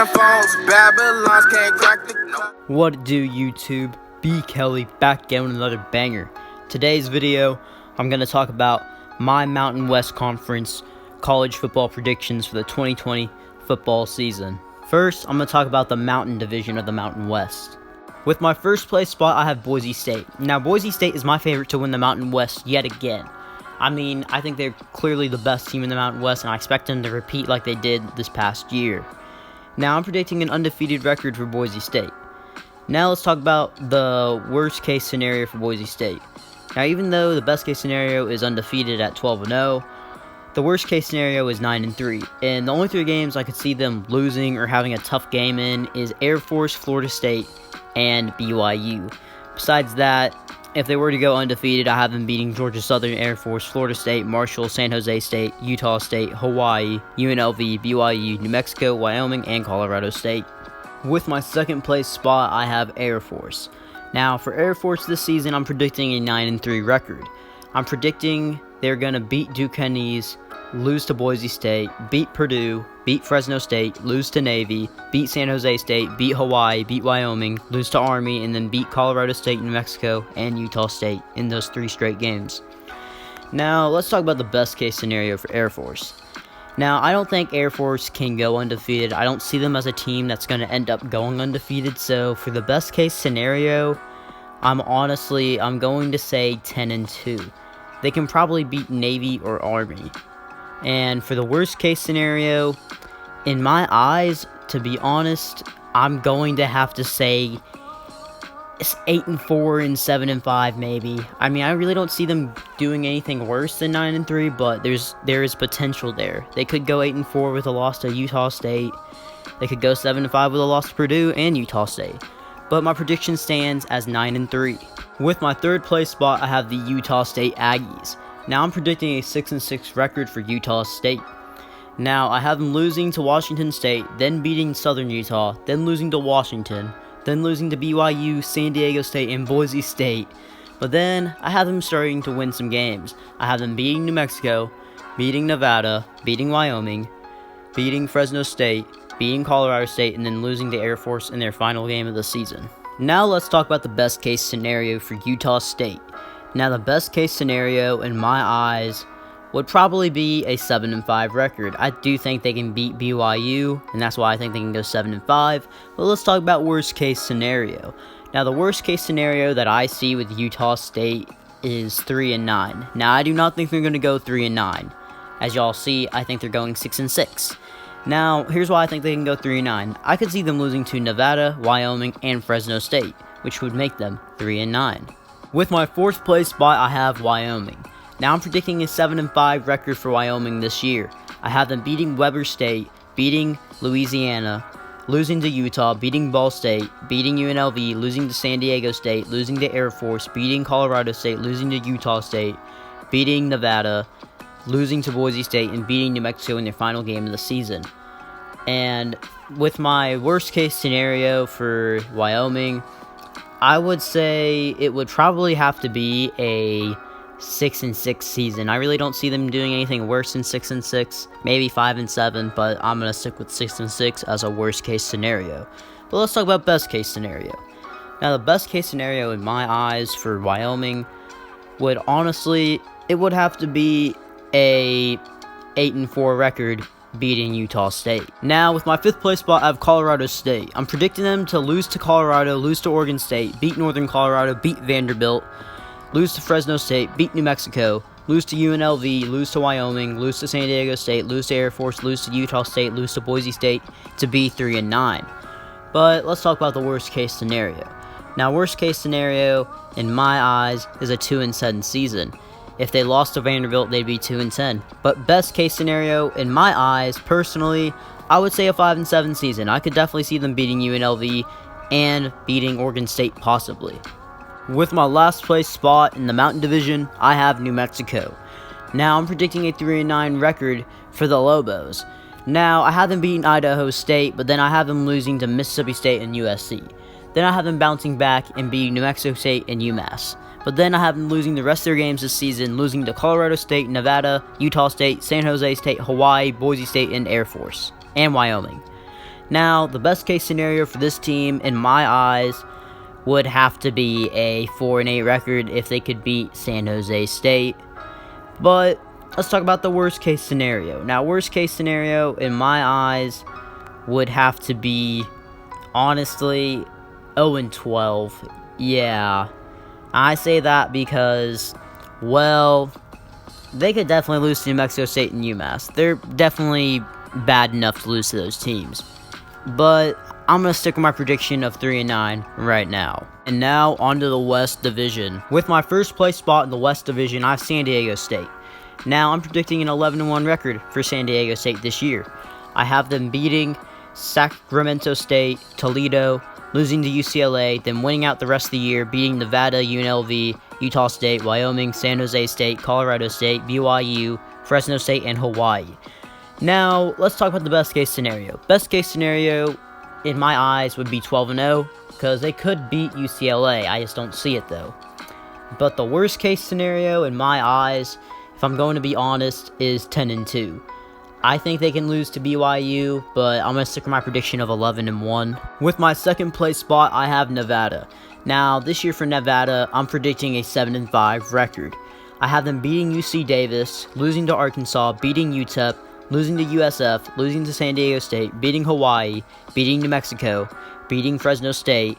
phones, Babylons can't crack the code. What do YouTube? Bkelly back again with another banger. Today's video, I'm going to talk about my Mountain West Conference college football predictions for the 2020 football season. First, I'm going to talk about the Mountain Division of the Mountain West. With my first place spot, I have Boise State. Now, Boise State is my favorite to win the Mountain West yet again. I mean, I think they're clearly the best team in the Mountain West, and I expect them to repeat like they did this past year. Now, I'm predicting an undefeated record for Boise State. Now, let's talk about the worst case scenario for Boise State. Now, even though the best case scenario is undefeated at 12-0, the worst case scenario is 9-3. And the only three games I could see them losing or having a tough game in is Air Force, Florida State, and BYU. Besides that, if they were to go undefeated, I have them beating Georgia Southern, Air Force, Florida State, Marshall, San Jose State, Utah State, Hawaii, UNLV, BYU, New Mexico, Wyoming, and Colorado State. With my second place spot, I have Air Force. Now, for Air Force this season, I'm predicting a 9-3 record. I'm predicting they're going to beat Duquesne's, lose to Boise State, beat Purdue, beat Fresno State, lose to Navy, beat San Jose State, beat Hawaii, beat Wyoming, lose to Army, and then beat Colorado State, New Mexico, and Utah State in those 3 straight games. Now, let's talk about the best case scenario for Air Force. Now, I don't think Air Force can go undefeated. I don't see them as a team that's going to end up going undefeated. So, for the best case scenario, I'm going to say 10-2. They can probably beat Navy or Army. And for the worst case scenario, in my eyes, to be honest, I'm going to have to say it's 8-4 and 7-5 maybe. I mean, I really don't see them doing anything worse than 9-3, but there is potential there. They could go 8-4 with a loss to Utah State. They could go 7-5 with a loss to Purdue and Utah State. But my prediction stands as 9-3. With my third place spot, I have the Utah State Aggies. Now I'm predicting a 6-6 record for Utah State. Now I have them losing to Washington State, then beating Southern Utah, then losing to Washington, then losing to BYU, San Diego State, and Boise State. But then I have them starting to win some games. I have them beating New Mexico, beating Nevada, beating Wyoming, beating Fresno State, beating Colorado State, and then losing to Air Force in their final game of the season. Now let's talk about the best case scenario for Utah State. Now, the best case scenario, in my eyes, would probably be a 7-5 record. I do think they can beat BYU, and that's why I think they can go 7-5. But let's talk about worst case scenario. Now, the worst case scenario that I see with Utah State is 3-9. Now, I do not think they're going to go 3-9. As y'all see, I think they're going 6-6. Now, here's why I think they can go 3-9. I could see them losing to Nevada, Wyoming, and Fresno State, which would make them 3-9. With my fourth place spot, I have Wyoming. Now I'm predicting a 7-5 record for Wyoming this year. I have them beating Weber State, beating Louisiana, losing to Utah, beating Ball State, beating UNLV, losing to San Diego State, losing to Air Force, beating Colorado State, losing to Utah State, beating Nevada, losing to Boise State, and beating New Mexico in their final game of the season. And with my worst case scenario for Wyoming, I would say it would probably have to be a 6-6 season. I really don't see them doing anything worse than 6-6, maybe 5-7, but I'm going to stick with 6-6 as a worst case scenario. But let's talk about best case scenario. Now, the best case scenario in my eyes for Wyoming would honestly, it would have to be a 8-4 record beating Utah State. Now, with my fifth place spot, I have Colorado State. I'm predicting them to lose to Colorado, lose to Oregon State, beat Northern Colorado, beat Vanderbilt, lose to Fresno State, beat New Mexico, lose to UNLV, lose to Wyoming, lose to San Diego State, lose to Air Force, lose to Utah State, lose to Boise State, to be 3-9. But let's talk about the worst case scenario. Now, worst case scenario, in my eyes, is a 2-7 season. If they lost to Vanderbilt, they'd be 2-10. But best case scenario, in my eyes, personally, I would say a 5-7 season. I could definitely see them beating UNLV and beating Oregon State possibly. With my last place spot in the Mountain Division, I have New Mexico. Now, I'm predicting a 3-9 record for the Lobos. Now, I have them beating Idaho State, but then I have them losing to Mississippi State and USC. Then I have them bouncing back and beating New Mexico State and UMass. But then I have them losing the rest of their games this season, losing to Colorado State, Nevada, Utah State, San Jose State, Hawaii, Boise State, and Air Force, and Wyoming. Now, the best case scenario for this team, in my eyes, would have to be a 4-8 record if they could beat San Jose State. But let's talk about the worst case scenario. Now, worst case scenario, in my eyes, would have to be, honestly, 0-12. Yeah, I say that because, well, they could definitely lose to New Mexico State and UMass. They're definitely bad enough to lose to those teams. But I'm going to stick with my prediction of 3-9 right now. And now, onto the West Division. With my first place spot in the West Division, I have San Diego State. Now, I'm predicting an 11-1 record for San Diego State this year. I have them beating Sacramento State, Toledo, losing to UCLA, then winning out the rest of the year, beating Nevada, UNLV, Utah State, Wyoming, San Jose State, Colorado State, BYU, Fresno State, and Hawaii. Now, let's talk about the best case scenario. Best case scenario, in my eyes, would be 12-0, because they could beat UCLA. I just don't see it, though. But the worst case scenario, in my eyes, if I'm going to be honest, is 10-2. I think they can lose to BYU, but I'm going to stick with my prediction of 11-1. With my second place spot, I have Nevada. Now, this year for Nevada, I'm predicting a 7-5 record. I have them beating UC Davis, losing to Arkansas, beating UTEP, losing to USF, losing to San Diego State, beating Hawaii, beating New Mexico, beating Fresno State,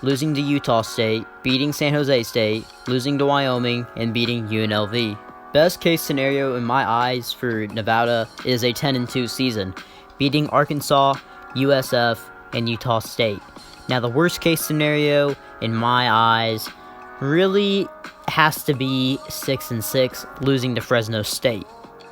losing to Utah State, beating San Jose State, losing to Wyoming, and beating UNLV. Best case scenario in my eyes for Nevada is a 10-2 season, beating Arkansas, USF, and Utah State. Now, the worst case scenario in my eyes really has to be 6-6, losing to Fresno State.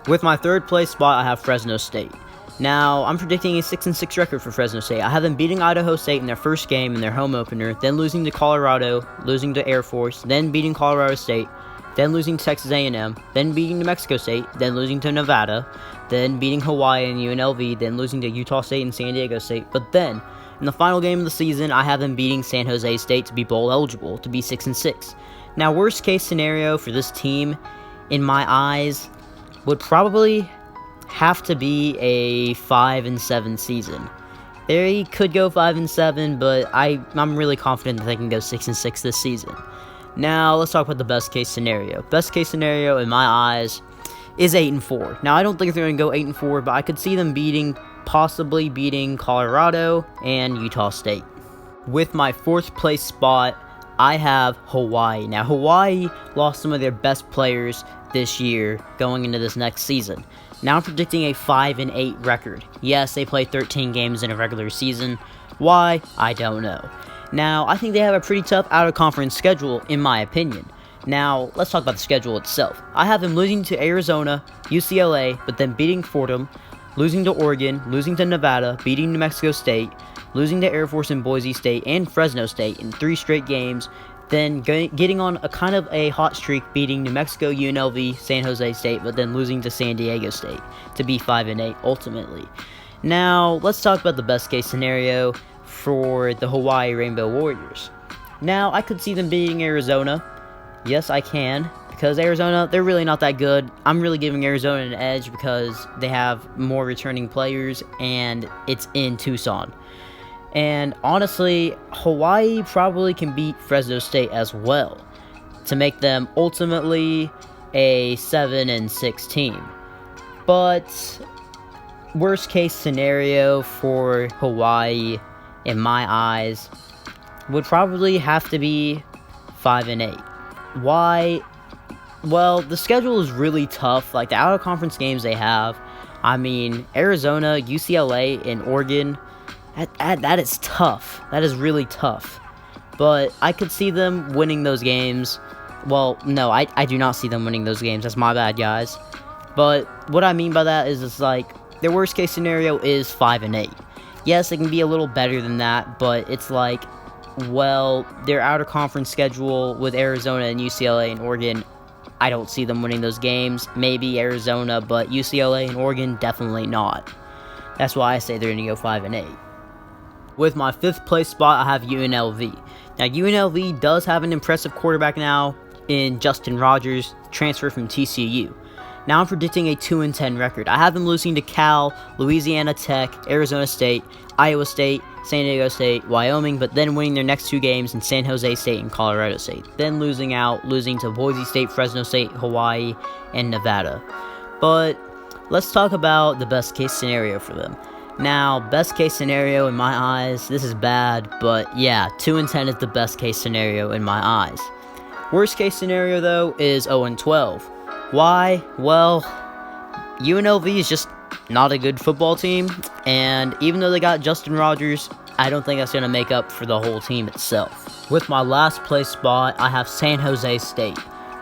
With my third place spot, I have Fresno State. Now, I'm predicting a 6-6 record for Fresno State. I have them beating Idaho State in their first game in their home opener, then losing to Colorado, losing to Air Force, then beating Colorado State, then losing to Texas A&M, then beating New Mexico State, then losing to Nevada, then beating Hawaii and UNLV, then losing to Utah State and San Diego State. But then, in the final game of the season, I have them beating San Jose State to be bowl eligible, to be 6-6. Now, worst case scenario for this team, in my eyes, would probably have to be a 5-7 season. They could go 5-7, but I'm really confident that they can go 6-6 this season. Now, let's talk about the best case scenario. Best case scenario, in my eyes, is 8-4. Now, I don't think they're going to go 8-4, but I could see them possibly beating Colorado and Utah State. With my fourth place spot, I have Hawaii. Now, Hawaii lost some of their best players this year going into this next season. Now I'm predicting a 5-8 record. Yes, they play 13 games in a regular season. Why? I don't know. Now, I think they have a pretty tough out-of-conference schedule, in my opinion. Now, let's talk about the schedule itself. I have them losing to Arizona, UCLA, but then beating Fordham, losing to Oregon, losing to Nevada, beating New Mexico State, losing to Air Force and Boise State and Fresno State in 3 straight games, then getting on a kind of a hot streak, beating New Mexico, UNLV, San Jose State, but then losing to San Diego State to be 5-8 ultimately. Now, let's talk about the best case scenario for the Hawaii Rainbow Warriors. Now, I could see them beating Arizona. Yes, I can, because Arizona, they're really not that good. I'm really giving Arizona an edge because they have more returning players, and it's in Tucson. And honestly, Hawaii probably can beat Fresno State as well to make them ultimately a 7-6 team. But worst case scenario for Hawaii, in my eyes, would probably have to be 5-8. Why? Well, the schedule is really tough. Like, the out-of-conference games they have, I mean, Arizona, UCLA, and Oregon, that is tough. That is really tough. But I could see them winning those games. Well, no, I do not see them winning those games. That's my bad, guys. But what I mean by that is it's like, their worst case scenario is 5-8. Yes, it can be a little better than that, but it's like, well, their out-of-conference schedule with Arizona and UCLA and Oregon, I don't see them winning those games. Maybe Arizona, but UCLA and Oregon, definitely not. That's why I say they're going to go 5-8. With my 5th place spot, I have UNLV. Now, UNLV does have an impressive quarterback now in Justin Rogers, transfer from TCU. Now I'm predicting a 2-10 record. I have them losing to Cal, Louisiana Tech, Arizona State, Iowa State, San Diego State, Wyoming, but then winning their next 2 games in San Jose State and Colorado State. Then losing to Boise State, Fresno State, Hawaii, and Nevada. But let's talk about the best case scenario for them. Now, best case scenario in my eyes, this is bad, but yeah, 2-10 is the best case scenario in my eyes. Worst case scenario, though, is 0-12. Why? Well, UNLV is just not a good football team, and even though they got Justin Rogers, I don't think that's going to make up for the whole team itself. With my last place spot, I have San Jose State.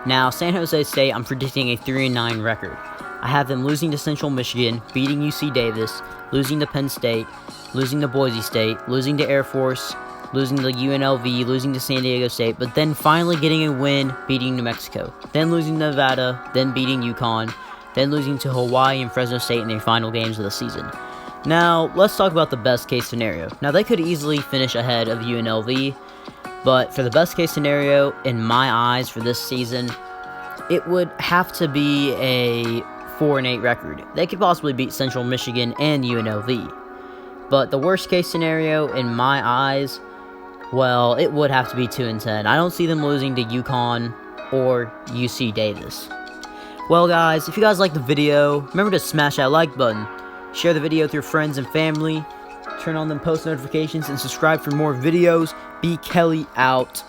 Now, San Jose State, I'm predicting a 3-9 record. I have them losing to Central Michigan, beating UC Davis, losing to Penn State, losing to Boise State, losing to Air Force, losing to UNLV, losing to San Diego State, but then finally getting a win, beating New Mexico, then losing to Nevada, then beating UConn, then losing to Hawaii and Fresno State in their final games of the season. Now, let's talk about the best case scenario. Now, they could easily finish ahead of UNLV, but for the best case scenario, in my eyes, for this season, it would have to be a 4-8 record. They could possibly beat Central Michigan and UNLV. But the worst case scenario, in my eyes, well, it would have to be 2-10. I don't see them losing to UConn or UC Davis. Well, guys, if you guys liked the video, remember to smash that like button, share the video with your friends and family, turn on them post notifications, and subscribe for more videos. Bkelly out.